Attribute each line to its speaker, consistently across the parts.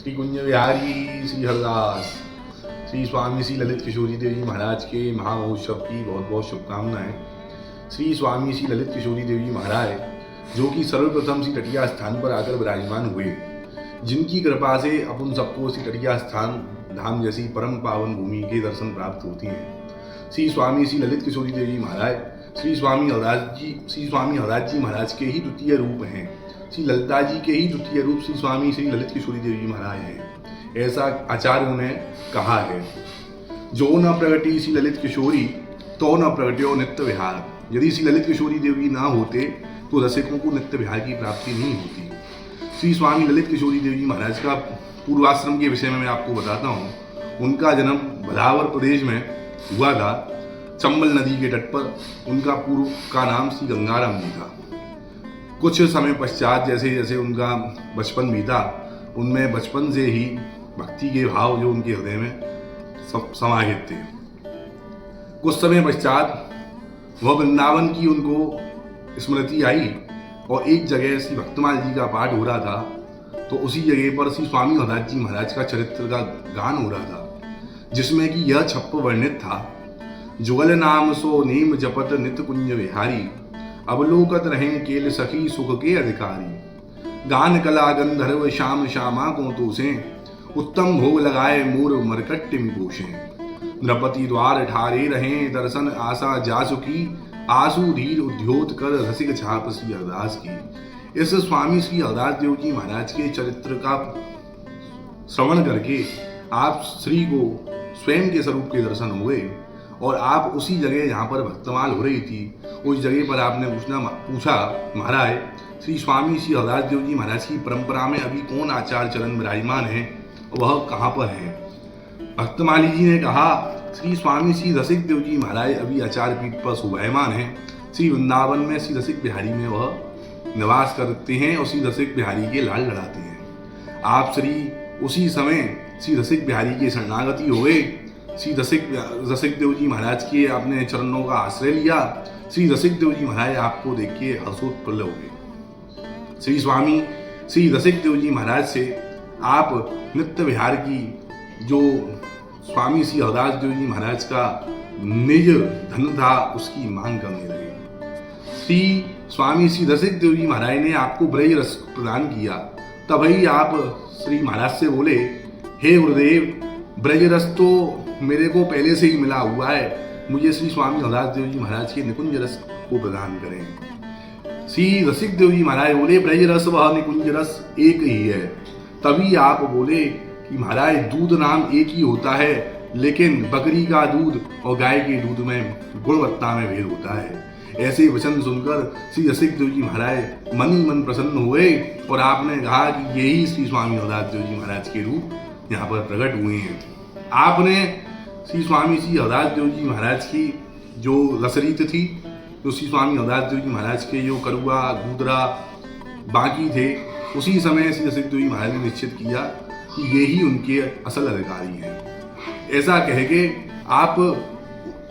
Speaker 1: श्री कुंज विहारी श्री हरदास श्री स्वामी श्री ललित किशोरी देव जी महाराज के महामहोत्सव की बहुत बहुत शुभकामनाएं। श्री स्वामी श्री ललित किशोरी देव जी महाराज जो कि सर्वप्रथम श्री टटिया स्थान पर आकर विराजमान हुए, जिनकी कृपा से अपन सबको श्री टटिया स्थान धाम जैसी परम पावन भूमि के दर्शन प्राप्त होती हैं। श्री स्वामी श्री ललित किशोरी देव जी महाराज श्री स्वामी हरदास जी महाराज के ही द्वितीय रूप हैं। श्री ललिता जी के ही द्वितीय रूप श्री स्वामी श्री ललित किशोरी देव जी महाराज हैं, ऐसा आचार्यों ने कहा है। जो न प्रगटी श्री ललित किशोरी तो न प्रगट्यो नित्य विहार। यदि श्री ललित किशोरी देवी ना होते तो रसिकों को नित्य विहार की प्राप्ति नहीं होती। श्री स्वामी ललित किशोरी देव जी महाराज का पूर्वाश्रम के विषय में मैं आपको बताता हूँ। उनका जन्म भदावर प्रदेश में हुआ था, चंबल नदी के तट पर। उनका पूर्व का नाम श्री गंगाराम जी था। कुछ समय पश्चात जैसे जैसे उनका बचपन बीता, उनमें बचपन से ही भक्ति के भाव जो उनके हृदय में समाहित थे। कुछ समय पश्चात वह वृंदावन की उनको स्मृति आई और एक जगह श्री भक्तमाल जी का पाठ हो रहा था, तो उसी जगह पर श्री स्वामी हरदास जी महाराज का चरित्र का गान हो रहा था, जिसमें कि यह छप्प वर्णित था। जुगल नाम सो नेम जपत नित कुंज विहारी, अवलोकत रहें केल सखी सुख के अधिकारी। गान कला गंधर्व श्याम श्यामा को तो से, उत्तम भोग लगाए मोर मरकट्ट पोषे। नृपति द्वार ठारे रहें दर्शन आशा जासुकी, आसु धीर उद्योत कर रसिक छाप श्री हरदास की। इस स्वामी श्री हरदास देव जी महाराज के चरित्र का श्रवण करके आप श्री को स्वयं के स्वरूप के दर्शन हुए और आप उसी जगह जहाँ पर भक्तमाल हो रही थी, उस जगह पर आपने पूछा, महाराज श्री स्वामी श्री हरदास देव जी महाराज की परंपरा में अभी कौन आचार्य चरण विराजमान है, वह कहाँ पर है? भक्तमाली जी ने कहा, श्री स्वामी श्री रसिक देव जी महाराज अभी आचार्य पीठ पर शोभायमान है। श्री वृंदावन में श्री रसिक बिहारी में वह निवास करते हैं और श्री रसिक बिहारी के लाल लड़ाते हैं। आप श्री उसी समय श्री रसिक बिहारी के शरणागति हो गए। श्री रसिक देव जी महाराज के आपने चरणों का आश्रय लिया। श्री रसिक देव जी महाराज आपको देख के हर्षोत्पन्न हो गए। श्री स्वामी श्री रसिक देव जी महाराज से आप नित्य विहार की जो स्वामी श्री हरदास देव जी महाराज का निज धन था उसकी मांग करने लगे। श्री स्वामी श्री रसिक देव जी महाराज ने आपको ब्रज रस प्रदान किया। तभी आप श्री महाराज से बोले, हे गुरुदेव, ब्रज रस तो मेरे को पहले से ही मिला हुआ है, मुझे श्री स्वामी हरदास देव जी महाराज के निकुंज रस को प्रदान करें। श्री रसिक देव जी महाराज बोले, ब्रज रस वह निकुंज रस एक ही है। तभी आप बोले कि महाराज दूध नाम एक ही होता है, लेकिन बकरी का दूध और गाय के दूध में गुणवत्ता में भेद होता है। ऐसे वचन सुनकर श्री रसिक देव जी महाराज मन ही मन प्रसन्न हुए और आपने कहा कि यही श्री स्वामी हरदास देव जी महाराज के रूप यहाँ पर प्रकट हुए हैं। आपने श्री स्वामी श्री हरदास देव जी महाराज की जो रसरीत थी, जो श्री स्वामी हरदास देव जी महाराज के जो करुआ गूदरा बाकी थे, उसी समय श्री रसिक देव जी महाराज ने निश्चित किया कि ये ही उनके असल अधिकारी हैं। ऐसा कह के आप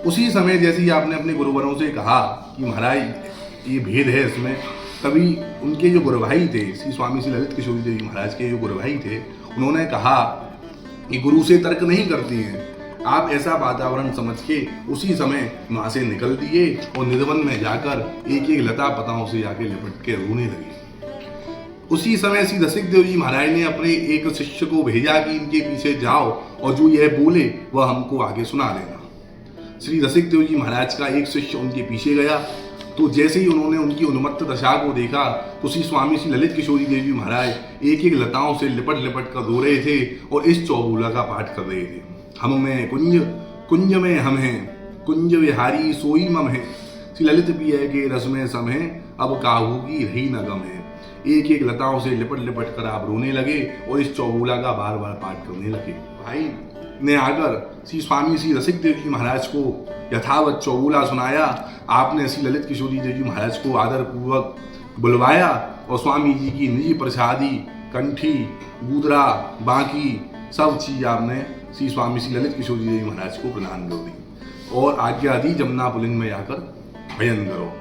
Speaker 1: उसी समय जैसे ही आपने अपने गुरुवरों से कहा कि महाराज ये भेद है इसमें, तभी उनके जो गुरुभाई थे श्री स्वामी श्री ललित किशोरी देव जी महाराज के जो गुरुभाई थे, उन्होंने कहा कि गुरु से तर्क नहीं करती हैं। आप ऐसा वातावरण समझ के उसी समय वहाँ से निकल दिए और निर्वन में जाकर एक एक लता पताओं से जाके लिपट के रोने लगे। उसी समय श्री रसिक देव जी महाराज ने अपने एक शिष्य को भेजा कि इनके पीछे जाओ और जो यह बोले वह हमको आगे सुना देना। श्री रसिक देव जी महाराज का एक शिष्य उनके पीछे गया, तो जैसे ही उन्होंने उनकी उन्मत्त दशा को देखा तो श्री स्वामी श्री ललित किशोरी देव जी महाराज एक एक लताओं से लिपट लिपट कर रो रहे थे और इस चौबूला का पाठ कर रहे थे। हम में कुंज में हम हैं, कुंज विहारी सोई मम है, श्री ललित पिया के रस में सम है, अब काहू की रही न गम है। एक एक लताओं से लिपट लिपट कर आप रोने लगे और इस चौबूला का बार बार पाठ करने लगे। भाई ने आकर श्री स्वामी श्री रसिक देव जी महाराज को यथावत चौबूला सुनाया। आपने श्री ललित किशोरी देव जी महाराज को आदर पूर्वक बुलवाया और स्वामी जी की निजी प्रसादी कंठी गूदरा बाकी सब चीज आपने श्री स्वामी श्री ललित किशोरी देव जी महाराज को प्रदान कर दी और आज्ञा दी जमुना पुलिंग में जाकर भजन करो।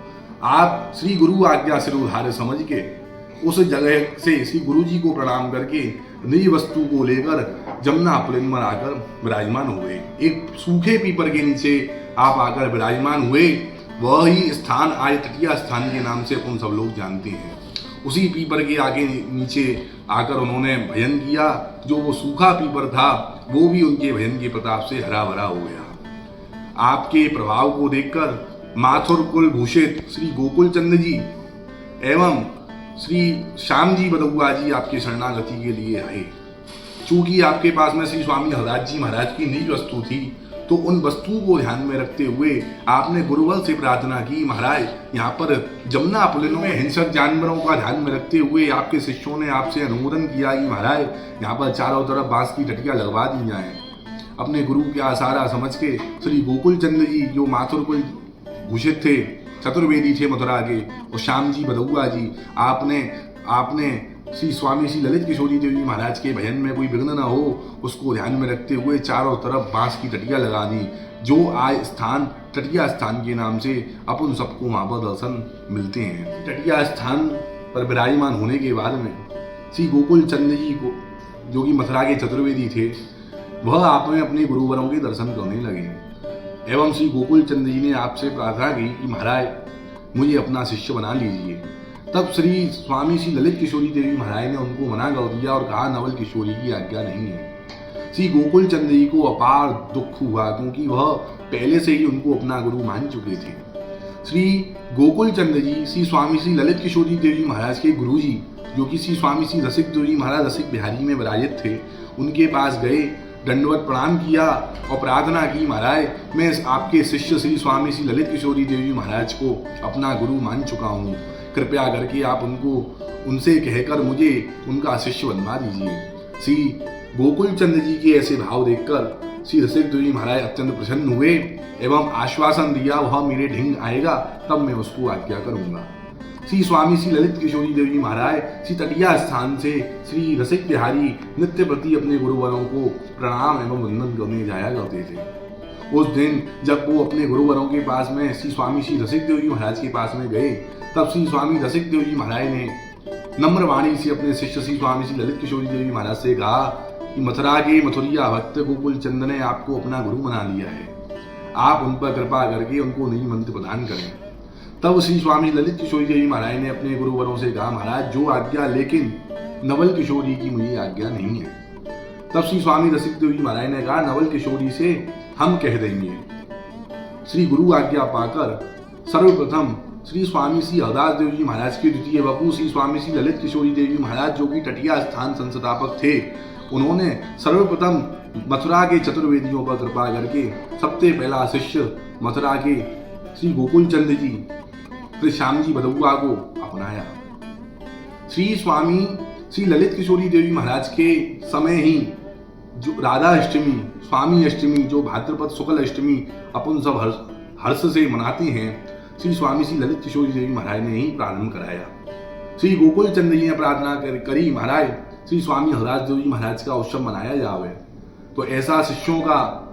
Speaker 1: आप श्री गुरु आज्ञा सिरोधार्य समझ के उस जगह से श्री गुरु जी को प्रणाम करके निज वस्तु को लेकर जमुना पुलिन पर आकर विराजमान हुए। एक सूखे पीपर के नीचे आप आकर विराजमान हुए। वह ही स्थान आज तटिया स्थान के नाम से अपन सब लोग जानते हैं। उसी पीपर के आगे नीचे आकर उन्होंने भजन किया। जो वो सूखा पीपर था वो भी उनके भजन के प्रताप से हरा भरा हो गया। आपके प्रभाव को देखकर माथुर कुल भूषित श्री गोकुल चंद जी एवं श्री श्याम जी बदुआ जी आपके शरणागति के लिए आए। चूंकि आपके पास में श्री स्वामी हरदास जी महाराज की निज वस्तु थी, तो उन वस्तुओं को ध्यान में रखते हुए आपने गुरुबल से प्रार्थना की, महाराज यहाँ पर जमुना पुलिन में हिंसक जानवरों का ध्यान में रखते हुए आपके शिष्यों ने आपसे अनुमोदन किया कि महाराज यहाँ पर चारों तरफ बांस की टटिया लगवा दी जाए। अपने गुरु के आसारा समझ के श्री गोकुल चंद जी जो माथुर कुल भूषित थे, चतुर्वेदी थे मथुरा के, और श्याम जी बदुआ जी, आपने श्री स्वामी श्री ललित किशोरी देवी महाराज के भजन में कोई विघ्न न हो उसको ध्यान में रखते हुए चारों तरफ बांस की टटिया लगा दी। जो आज स्थान तटिया स्थान के नाम से अपन सबको वहाँ पर दर्शन मिलते हैं। तटिया स्थान पर विराजमान होने के बाद में श्री गोकुल चंद जी को, जो कि मथुरा के चतुर्वेदी थे, वह आप में अपने गुरुवरों के दर्शन करने लगे एवं श्री गोकुल चंद जी ने आपसे प्रार्थना की कि महाराज मुझे अपना शिष्य बना लीजिए। तब श्री स्वामी श्री ललित किशोरी देवी महाराज ने उनको मना कर दिया और कहा नवल किशोरी की आज्ञा नहीं है। श्री गोकुल चंद जी को अपार दुख हुआ क्योंकि वह पहले से ही उनको अपना गुरु मान चुके थे। श्री गोकुल चंद जी श्री स्वामी श्री ललित किशोरी देवी महाराज के गुरु जी, जो कि श्री स्वामी श्री रसिक देवी महाराज रसिक बिहारी में विराजित थे, उनके पास गए, दंडवत प्रणाम किया और प्रार्थना की, महाराज मैं आपके शिष्य श्री स्वामी श्री ललित किशोरी देवी महाराज को अपना गुरु मान चुका हूँ, कृपया करके आप उनसे कहकर मुझे उनका शिष्य बनवा दीजिए। श्री गोकुल चंद जी के ऐसे भाव देखकर श्री रसिक देवी महाराज अत्यंत प्रसन्न हुए एवं आश्वासन दिया वह मेरे ढिंग आएगा तब मैं उसको आज्ञा करूंगा। श्री स्वामी श्री ललित किशोरी देवी महाराज श्री तटिया स्थान से श्री रसिक बिहारी नित्य प्रति अपने गुरुवरों को प्रणाम एवं वंदन करने जाया करते थे। उस दिन जब वो अपने गुरुवरों के पास में श्री स्वामी श्री रसिक देव जी महाराज के पास में गए, तब श्री स्वामी रसिक देव जी महाराज ने नम्र वाणी से अपने शिष्य श्री स्वामी श्री ललित किशोरी देवी महाराज से कहा कि मथुरा के मथुरिया भक्त गोकुल चंद ने आपको अपना गुरु बना लिया है, आप उन पर कृपा करके उनको निज मंत्र प्रदान करें। तब श्री स्वामी ललित किशोरी देवी महाराज ने अपने गुरुवरों से कहा, महाराज जो आज्ञा, लेकिन नवल किशोरी की मुझे आज्ञा नहीं है। तब श्री स्वामी रसिक देव जी महाराज ने कहा, नवल किशोरी से हम कह देंगे। श्री गुरु आज्ञा पाकर सर्वप्रथम श्री स्वामी श्री हरदास देव जी महाराज के द्वितीय बहू श्री स्वामी श्री ललित किशोरी देवी महाराज, जो कि तटिया स्थान संस्थापक थे, उन्होंने सर्वप्रथम मथुरा के चतुर्वेदियों पर कृपा करके सबसे पहला शिष्य मथुरा के श्री गोकुल चंद जी श्री श्याम जी बदुआ को अपनाया। श्री स्वामी श्री ललित किशोरी देवी महाराज के समय ही जो राधा अष्टमी, स्वामी अष्टमी, जो भाद्रपद शुक्ल अष्टमी अपन सब हर्ष से मनाते हैं, श्री स्वामी श्री ललित किशोरी देवी महाराज ने ही प्रारंभ कराया। श्री गोकुल चंद जी ने प्रार्थना करी, महाराज श्री स्वामी हरदास देव जी महाराज का उत्सव मनाया जावे। तो ऐसा शिष्यों का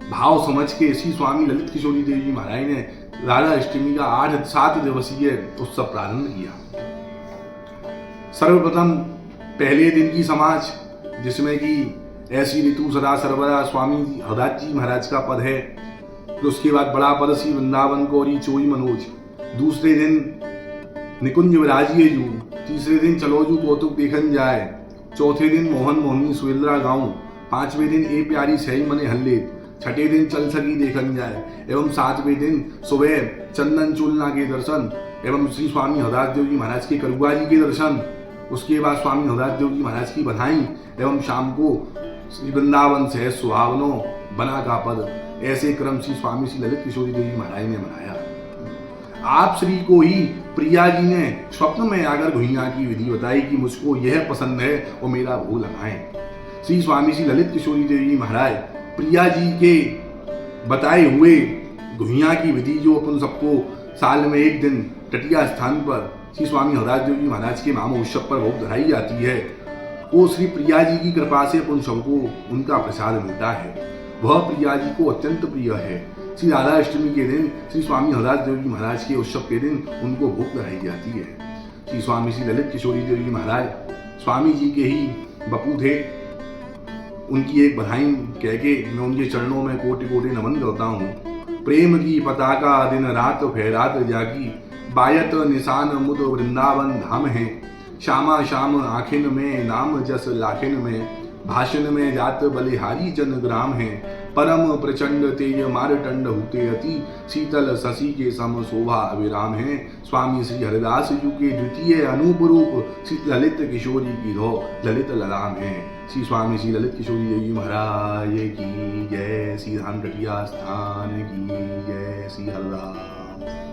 Speaker 1: भाव समझ के श्री स्वामी ललित किशोरी देवी जी महाराज ने राधा अष्टमी का 7 दिवसीय उत्सव प्रारंभ किया। सर्वप्रथम पहले दिन की समाज, जिसमें कि ऐसी ऋतु सदा सर्वदा स्वामी हरदास जी महाराज का पद है, तो उसके बाद बड़ा पद श्री वृंदावन गौरी चोई मनोज, दूसरे दिन निकुंज विराजिए जू, तीसरे दिन चलो जू कौतुक देखन जाए, चौथे दिन मोहन मोहनी सुहेलरा गाऊं, पांचवें दिन ए प्यारी सही मने हल्ले, छठे दिन चल सकी देखन जाए एवं सातवें दिन सुबह चंदन चूलना के दर्शन एवं श्री स्वामी हरदास देव जी महाराज के करुआ जी के दर्शन, उसके बाद स्वामी हरदास देव जी महाराज की बधाई एवं शाम को श्री वृंदावन से सुहावनो बना का पद। ऐसे क्रम श्री स्वामी श्री ललित किशोरी देवी महाराज ने मनाया। आप श्री को ही प्रिया जी ने स्वप्न में आकर घुइया की विधि बताई कि मुझको यह पसंद है और मेरा भोग लगाएं। श्री स्वामी श्री ललित किशोरी देवी महाराज प्रिया जी के बताए हुए घुइया की विधि, जो अपन सबको साल में एक दिन तटिया स्थान पर श्री स्वामी हरदास देव जी महाराज के मामो उत्सव पर भोग धराई जाती है, वो श्री प्रिया जी की कृपा से अपन सबको उनका प्रसाद मिलता है। वह प्रिया जी को अत्यंत प्रिय है। श्री राधा अष्टमी के दिन श्री स्वामी हरदास देव जी महाराज के उत्सव के दिन उनको भोग धराई जाती है। श्री स्वामी श्री ललित किशोरी देव जी महाराज स्वामी जी के ही बपू थे, उनकी एक बधाई कह के मैं उनके चरणों में कोटि कोटि नमन करता हूँ। प्रेम की पताका दिन रात फहरात जागी, बायत निशान मुद वृंदावन धाम है। श्यामा श्याम आखिन में नाम जस लाखिन में, भाषण में जात बलिहारी जन ग्राम है। परम प्रचंड तेज मारटंड हुते अति, शीतल शशि के सम शोभा अविराम है। स्वामी श्री हरिदास जी के द्वितीय अनूप रूप श्री ललित किशोरी की धो ललित ललाम है। श्री स्वामी श्री ललित किशोरी देवी महाराज की जय, श्री धाम कटिया स्थान की जय, श्री हरिदास।